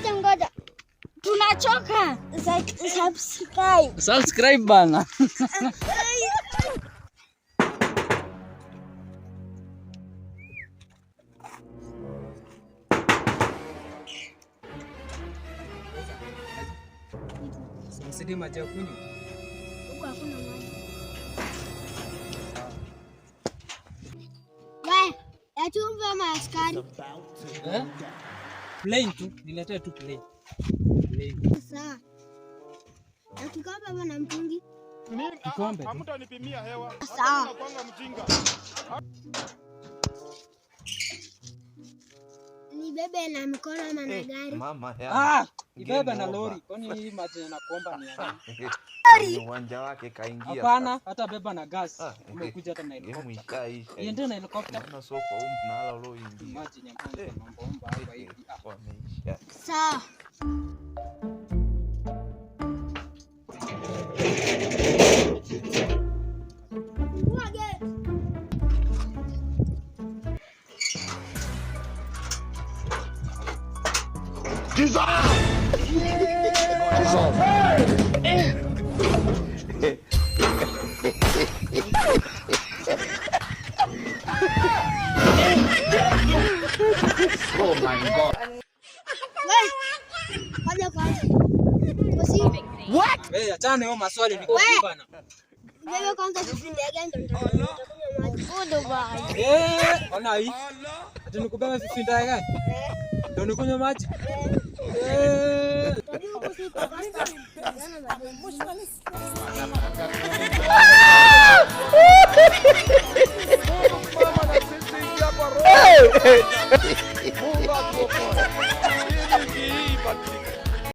Ngoja. Tunachoka. Subscribe bana. Sisi maji ya kunywa. Huko hakuna maji. Wewe, ya chumvi ama askari? Plain tu, niletee tu plain. Sawa. Na kikombe bwana mtungi. Kikombe. Hamtanipimia hewa. Sawa. Nakwanga mjinga. Ni bebe na mikono ama na gari? Mama ya. Ibeba na lori. Kwani hii maji yanakuomba ni ya Ni uwanja wake kaingia. Hapana, hata beba na gas. Umekuja hata na helikopta. helicopter. Iende na helicopter. Naona soko huko mnala leo ingia. Maji nyang'anya mambo hapa hivi. Wameisha. Sawa. Oh my God. What? Achana hiyo maswali niko bana. Bebe kwanza tufinde gani ndio maji. Ona hii. Ati nikubeba vifinda gani? Ndio nikunywa maji. Mungu atuokoe.